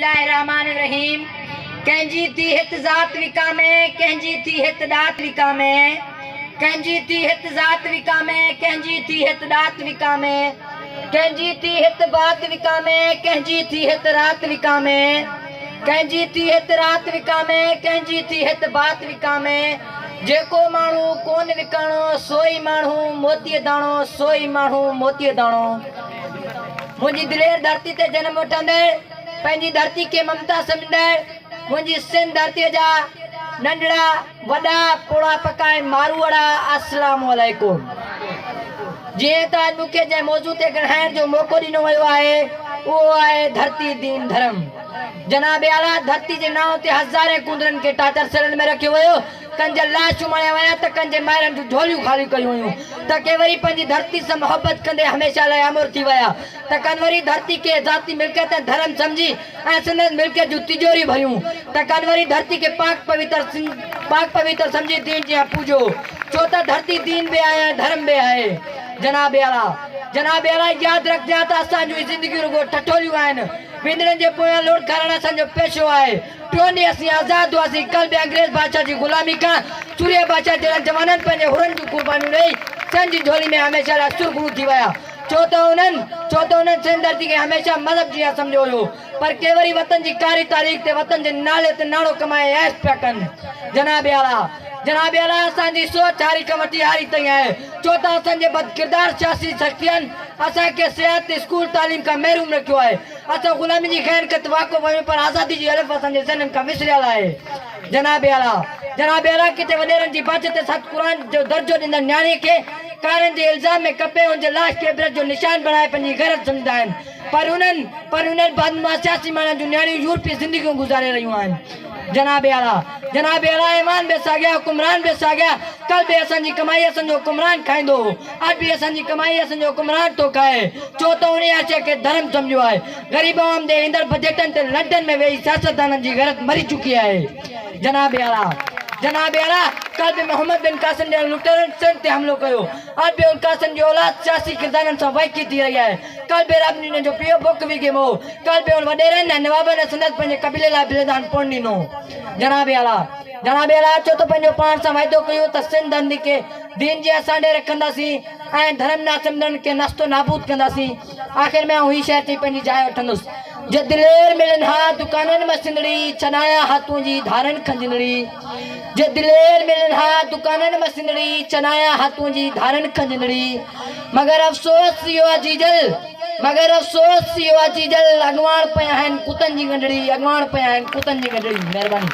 बिस्मिल्लाहिर्रहमानिर्रहीम। कंहिंजी थी हित ज़ात विकामे, कंहिंजी थी हित ॾात विकामे, कंहिंजी थी हित ज़ात विकामे, कंहिंजी थी हित ॾात विकामे, कंहिंजी थी हित बात विकामे, कंहिंजी थी हित रात विकामे, कंहिंजी थी हित रात विकामे, कंहिंजी थी हित बात विकामे। जेको माण्हू कोन विकाणो सोई माण्हू मोतीअ दाणो, सोई माण्हू मोतीअ दाणो। मुंहिंजी दिलेर धरती ते जन्म वठंदे पंहिंजी धरती खे ममता सम्झंदे मुंहिंजी सिंध धरतीअ जा नंढड़ा वॾा पोड़ा पकाए मारूअड़ा अस्सलाम वालेकुम। जीअं त अॼु मूंखे जंहिं मौज़ू ते ॻाल्हाइण जो मौक़ो ॾिनो वियो आहे उहो आहे धरती दीन धर्म। जनाब आला धरती जे नाव ते हज़ारे कुंदरनि खे टाटर सड़न में रखियो वियो, कंहिंजा लाश माया विया त कंहिंजे माइरनि जूं झोलियूं ख़ाली कयूं हुयूं, त के वरी पंहिंजी धरती सां मोहबत कंदे हमेशह लाइ अमर थी विया, त कनि वरी धरती खे ज़ाती मिल्कियत ऐं धर्म सम्झी ऐं संदसि मिल्कियत जूं तिजोरी भरियूं, त कनि वरी धरती खे पाक पवित्र सम्झी दीन जी पूजो, छो त धरती दीन बि आहे ऐं धर्म बि आहे। जनाब आला यादि रखिजा त असांजूं ज़िंदगियूं रुगो ठठोलियूं आहिनि, विंदड़नि जे पोयां लोड खाइण असांजो पेशो आहे। टियों ॾींहुं असीं आज़ाद हुआसीं, कल बि अंग्रेज़ बादशाह जी ग़ुलामी खां सूर्य बादशाह जहिड़ा जवाननि पंहिंजे हुरनि जूं क़ुर्बानियूं ॾेई सिंध जी झोली में हमेशह लाइ सुरगुरू थी विया, छो त उन्हनि सिंध धरती खे हमेशह मज़हब जीअं सम्झो हुयो, पर के वरी वतन जी कारी तारीख़ ते वतन जे नाले ते नाणो कमाए ऐश पिया कनि। जनाब आला असांजी सोच हारी खां वठी हारी ताईं आहे, छो त असांजे बदकिरदार सियासी शख़्सियतनि असांखे सिहत स्कूल तालीम खां महरूम रखियो आहे। असां ग़ुलामी जी ख़ैनकत वाक़ो वियूं पर आज़ादी जी अलफ़ असांजे ज़हननि खां विसरियल आहे। जनाब आला किथे वॾेरनि जी बाच ते सत क़ुर जो दर्जो ॾींदड़ न्याणी खे कारनि जे इल्ज़ाम में कपे हुनजे लाश खे इबरत जो निशान बणाए पंहिंजी गैरत सम्झंदा आहिनि, पर उन्हनि बदमाश सियासी माण्हुनि जूं न्याणियूं यूरोपी ज़िंदगियूं गुज़ारे रहियूं आहिनि। जनाब आला ईमान बि साॻिया हुकुमरान बि साॻिया, कल बि असांजी कमाई असांजो हुकुमरान खाईंदो हो, अॼु बि असांजी कमाई असांजो हुकुमरान थो खाए, छो त उन शइ खे धर्म सम्झियो आहे। ग़रीब आवाम जे ईंदड़ बजटनि ते लंडन में वेही सियासतदाननि जी गैरत मरी चुकी आहे। जनाब आला कल बि मोहम्मद बिन कासिम जे लुटेरनि सिंध ते हमलो कयो, अॼु बि उन कासिम जी औलाद सियासी किरदारनि सां वाइकी थी रही आहे। कल बि रब ने जो पियो बुक विगे मो, कल बि उन वॾेरनि ऐं नवाबनि संदसि पंहिंजे कबीले लाइ बलिदान कोन ॾिनो। जनाब आला छो त पंहिंजो पाण सां वाइदो कयो त सिंध धरती खे दीन जे असां ॾे रखंदासीं ऐं धर्म ना सम्झनि खे नस्तो नाबूद कंदासीं। आख़िर में आउं ही शइ थी पंहिंजी जाइ वठंदुसि, जे दिलेर मिलनि हा दुकाननि में सिंधड़ी चनाया हाथों जी धारनि खंजनड़ी, जे दिलेर मिलनि हा दुकाननि में सिंधड़ी चनाया हाथों जी धारनि खंजनड़ी, मगर अफ़सोस इहो आहे जीजल अॻवान पिया आहिनि कुतनि जी गंढड़ी, अॻवान पिया आहिनि कुतनि जी गंढड़ी। महिरबानी।